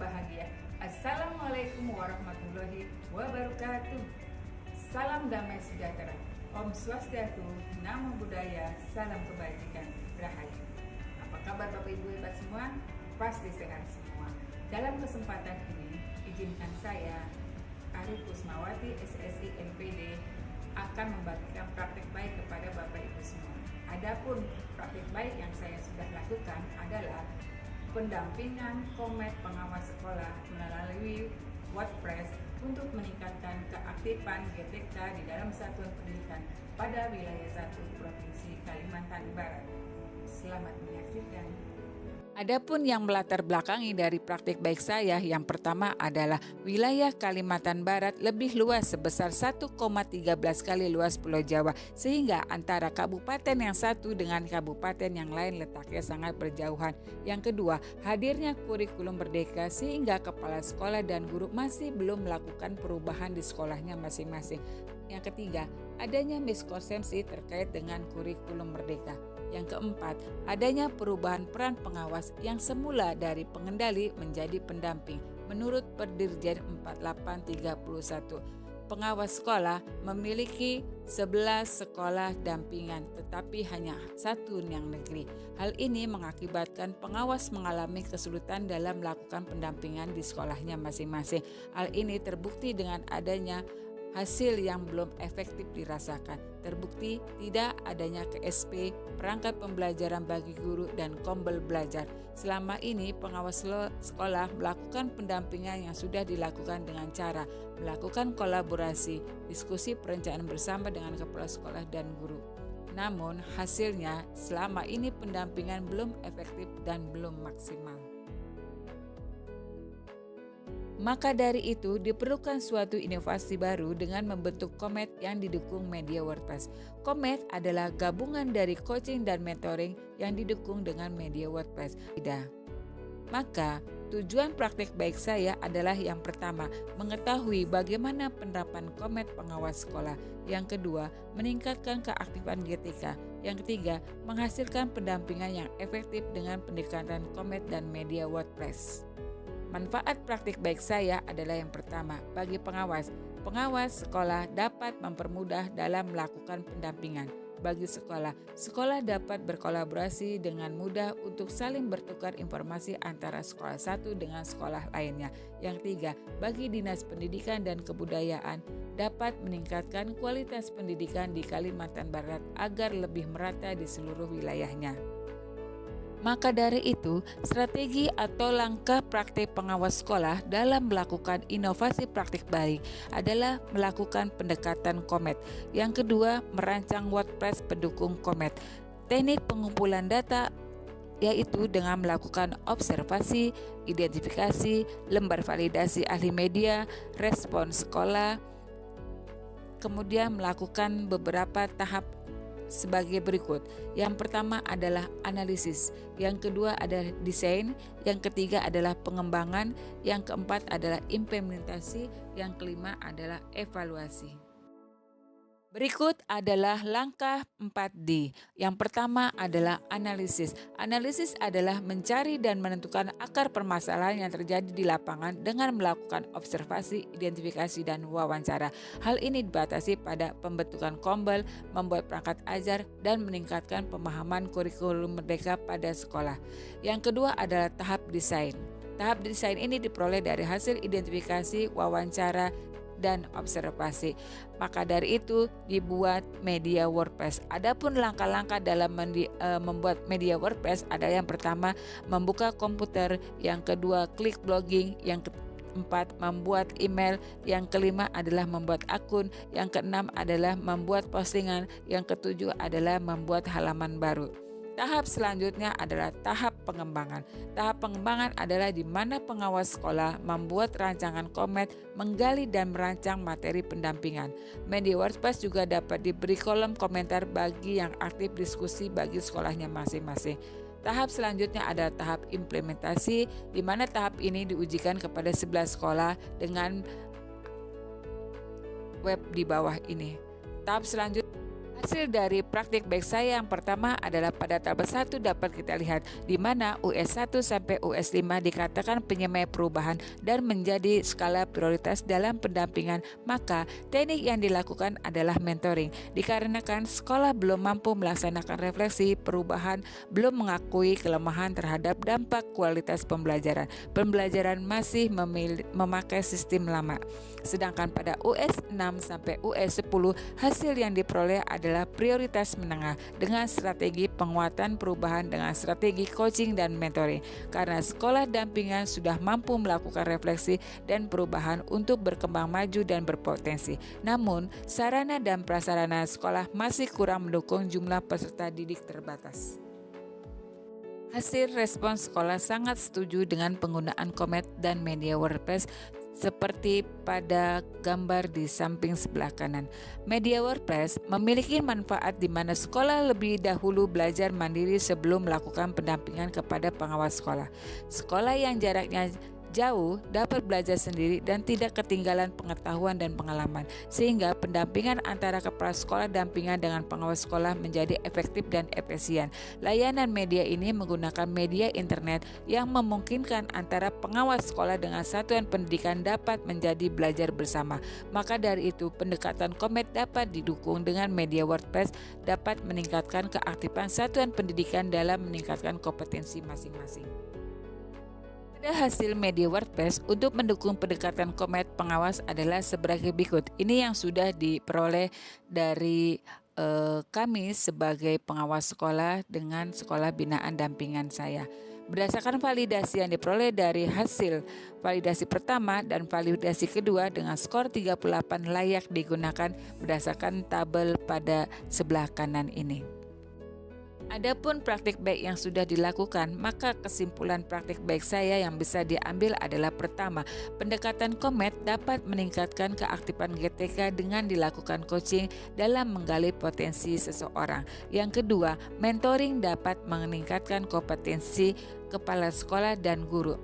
bahagia. Assalamualaikum warahmatullahi wabarakatuh. Salam damai sejahtera. Om Swastiastu, Namo Buddhaya, salam kebajikan, Rahayu. Apa kabar Bapak Ibu hebat semua? Pasti sehat semua. Dalam kesempatan ini, izinkan saya, Ari Kusmawati, SSI MPD, akan membagikan praktik baik kepada Bapak Ibu semua. Adapun praktik baik yang saya sudah lakukan adalah pendampingan Komet Pengawas Sekolah melalui WordPress untuk meningkatkan keaktifan GTK di dalam satuan pendidikan pada wilayah 1 Provinsi Kalimantan Barat. Selamat menyaksikan. Adapun yang melatar belakangi dari praktik baik saya, yang pertama adalah wilayah Kalimantan Barat lebih luas sebesar 1,13 kali luas Pulau Jawa, sehingga antara kabupaten yang satu dengan kabupaten yang lain letaknya sangat berjauhan. Yang kedua, hadirnya kurikulum merdeka sehingga kepala sekolah dan guru masih belum melakukan perubahan di sekolahnya masing-masing. Yang ketiga, adanya miskonsepsi terkait dengan kurikulum merdeka. Yang keempat, adanya perubahan peran pengawas yang semula dari pengendali menjadi pendamping. Menurut Perdirjen 4831, pengawas sekolah memiliki 11 sekolah dampingan, tetapi hanya satu yang negeri. Hal ini mengakibatkan pengawas mengalami kesulitan dalam melakukan pendampingan di sekolahnya masing-masing. Hal ini terbukti dengan adanya hasil yang belum efektif dirasakan. Terbukti tidak adanya KSP, perangkat pembelajaran bagi guru, dan kombel belajar. Selama ini pengawas sekolah melakukan pendampingan yang sudah dilakukan dengan cara melakukan kolaborasi, diskusi perencanaan bersama dengan kepala sekolah dan guru. Namun hasilnya selama ini pendampingan belum efektif dan belum maksimal. Maka dari itu diperlukan suatu inovasi baru dengan membentuk Komet yang didukung media WordPress. Komet adalah gabungan dari coaching dan mentoring yang didukung dengan media WordPress. Maka tujuan praktik baik saya adalah yang pertama, mengetahui bagaimana penerapan Komet pengawas sekolah. Yang kedua, meningkatkan keaktifan GTK. Yang ketiga, menghasilkan pendampingan yang efektif dengan pendekatan Komet dan media WordPress. Manfaat praktik baik saya adalah yang pertama, bagi pengawas sekolah dapat mempermudah dalam melakukan pendampingan. Bagi sekolah dapat berkolaborasi dengan mudah untuk saling bertukar informasi antara sekolah satu dengan sekolah lainnya. Yang tiga, bagi Dinas Pendidikan dan Kebudayaan dapat meningkatkan kualitas pendidikan di Kalimantan Barat agar lebih merata di seluruh wilayahnya. Maka dari itu, strategi atau langkah praktik pengawas sekolah dalam melakukan inovasi praktik baik adalah melakukan pendekatan Komet. Yang kedua, merancang WordPress pendukung Komet. Teknik pengumpulan data yaitu dengan melakukan observasi, identifikasi, lembar validasi ahli media, respon sekolah, kemudian melakukan beberapa tahap sebagai berikut. Yang pertama adalah analisis, yang kedua adalah desain, yang ketiga adalah pengembangan, yang keempat adalah implementasi, yang kelima adalah evaluasi. Berikut adalah langkah 4D. Yang pertama adalah analisis. Analisis adalah mencari dan menentukan akar permasalahan yang terjadi di lapangan dengan melakukan observasi, identifikasi, dan wawancara. Hal ini dibatasi pada pembentukan kombel, membuat perangkat ajar, dan meningkatkan pemahaman kurikulum merdeka pada sekolah. Yang kedua adalah tahap desain. Tahap desain ini diperoleh dari hasil identifikasi, wawancara, dan observasi. Maka dari itu dibuat media WordPress. Adapun langkah-langkah dalam membuat media WordPress adalah yang pertama, membuka komputer, yang kedua klik blogging, yang keempat membuat email, yang kelima adalah membuat akun, yang keenam adalah membuat postingan, yang ketujuh adalah membuat halaman baru. Tahap selanjutnya adalah tahap pengembangan. Tahap pengembangan adalah di mana pengawas sekolah membuat rancangan Komet, menggali dan merancang materi pendampingan. Media WordPress juga dapat diberi kolom komentar bagi yang aktif diskusi bagi sekolahnya masing-masing. Tahap selanjutnya adalah tahap implementasi, di mana tahap ini diujikan kepada 11 sekolah dengan web di bawah ini. Tahap selanjutnya Hasil dari praktik baik saya yang pertama adalah pada tabel 1 dapat kita lihat di mana US1 sampai US5 dikatakan penyemai perubahan dan menjadi skala prioritas dalam pendampingan, maka teknik yang dilakukan adalah mentoring. Dikarenakan sekolah belum mampu melaksanakan refleksi perubahan, belum mengakui kelemahan terhadap dampak kualitas pembelajaran. Pembelajaran masih memakai sistem lama. Sedangkan pada US6 sampai US10 hasil yang diperoleh adalah prioritas menengah dengan strategi penguatan perubahan dengan strategi coaching dan mentoring. Karena sekolah dampingan sudah mampu melakukan refleksi dan perubahan untuk berkembang maju dan berpotensi. Namun, sarana dan prasarana sekolah masih kurang mendukung jumlah peserta didik terbatas. Hasil respon sekolah sangat setuju dengan penggunaan Comet dan media WordPress seperti pada gambar di samping sebelah kanan. Media WordPress memiliki manfaat di mana sekolah lebih dahulu belajar mandiri sebelum melakukan pendampingan kepada pengawas sekolah. Sekolah yang jaraknya jauh dapat belajar sendiri dan tidak ketinggalan pengetahuan dan pengalaman, sehingga pendampingan antara kepala sekolah dampingan dengan pengawas sekolah menjadi efektif dan efisien. Layanan media ini menggunakan media internet yang memungkinkan antara pengawas sekolah dengan satuan pendidikan dapat menjadi belajar bersama. Maka dari itu, pendekatan Comet dapat didukung dengan media WordPress dapat meningkatkan keaktifan satuan pendidikan dalam meningkatkan kompetensi masing-masing. Pada hasil media WordPress untuk mendukung pendekatan Comet pengawas adalah sebagai berikut. Ini yang sudah diperoleh dari kami sebagai pengawas sekolah dengan sekolah binaan dampingan saya. Berdasarkan validasi yang diperoleh dari hasil validasi pertama dan validasi kedua dengan skor 38 layak digunakan berdasarkan tabel pada sebelah kanan ini. Adapun praktik baik yang sudah dilakukan, maka kesimpulan praktik baik saya yang bisa diambil adalah pertama, pendekatan Comet dapat meningkatkan keaktifan GTK dengan dilakukan coaching dalam menggali potensi seseorang. Yang kedua, mentoring dapat meningkatkan kompetensi kepala sekolah dan guru.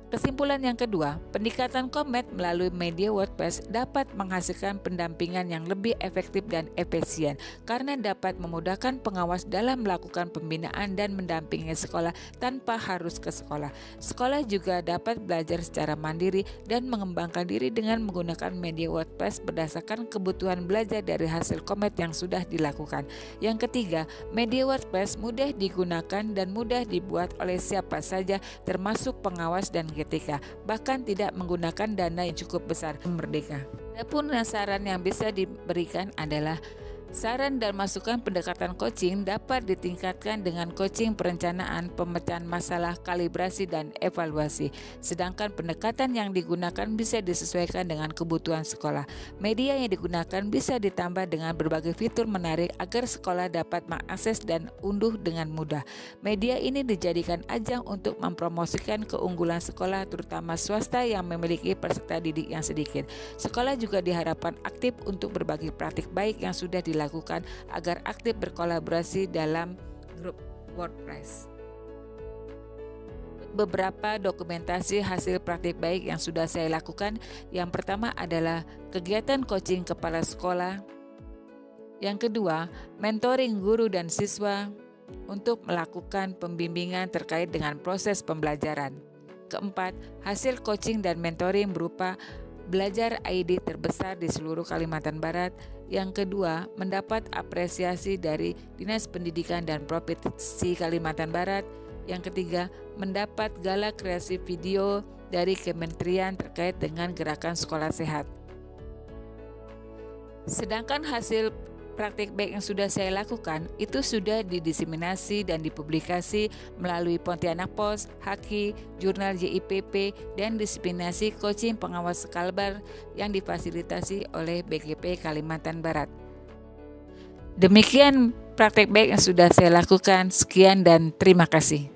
Kesimpulan yang kedua, pendekatan Comet melalui media WordPress dapat menghasilkan pendampingan yang lebih efektif dan efisien karena dapat memudahkan pengawas dalam melakukan pembinaan dan mendampingi sekolah tanpa harus ke sekolah. Sekolah juga dapat belajar secara mandiri dan mengembangkan diri dengan menggunakan media WordPress berdasarkan kebutuhan belajar dari hasil Comet yang sudah dilakukan. Yang ketiga, media WordPress mudah digunakan dan mudah dibuat oleh siapa saja termasuk pengawas dan GTK, bahkan tidak menggunakan dana yang cukup besar. Merdeka. Adapun saran yang bisa diberikan adalah saran dan masukan pendekatan coaching dapat ditingkatkan dengan coaching perencanaan, pemecahan masalah, kalibrasi, dan evaluasi. Sedangkan pendekatan yang digunakan bisa disesuaikan dengan kebutuhan sekolah. Media yang digunakan bisa ditambah dengan berbagai fitur menarik agar sekolah dapat mengakses dan unduh dengan mudah. Media ini dijadikan ajang untuk mempromosikan keunggulan sekolah, terutama swasta yang memiliki peserta didik yang sedikit. Sekolah juga diharapkan aktif untuk berbagi praktik baik yang sudah dilakukan agar aktif berkolaborasi dalam grup WordPress. Beberapa dokumentasi hasil praktik baik yang sudah saya lakukan, yang pertama adalah kegiatan coaching kepala sekolah. Yang kedua, mentoring guru dan siswa untuk melakukan pembimbingan terkait dengan proses pembelajaran. Keempat, hasil coaching dan mentoring berupa belajar ID terbesar di seluruh Kalimantan Barat. Yang kedua, mendapat apresiasi dari Dinas Pendidikan dan Provinsi Kalimantan Barat. Yang ketiga, mendapat gala kreasi video dari Kementerian terkait dengan gerakan sekolah sehat. Sedangkan hasil praktik baik yang sudah saya lakukan itu sudah didiseminasi dan dipublikasi melalui Pontianak Post, Haki, Jurnal JIPP, dan diseminasi coaching pengawas Kalbar yang difasilitasi oleh BGP Kalimantan Barat. Demikian praktik baik yang sudah saya lakukan. Sekian dan terima kasih.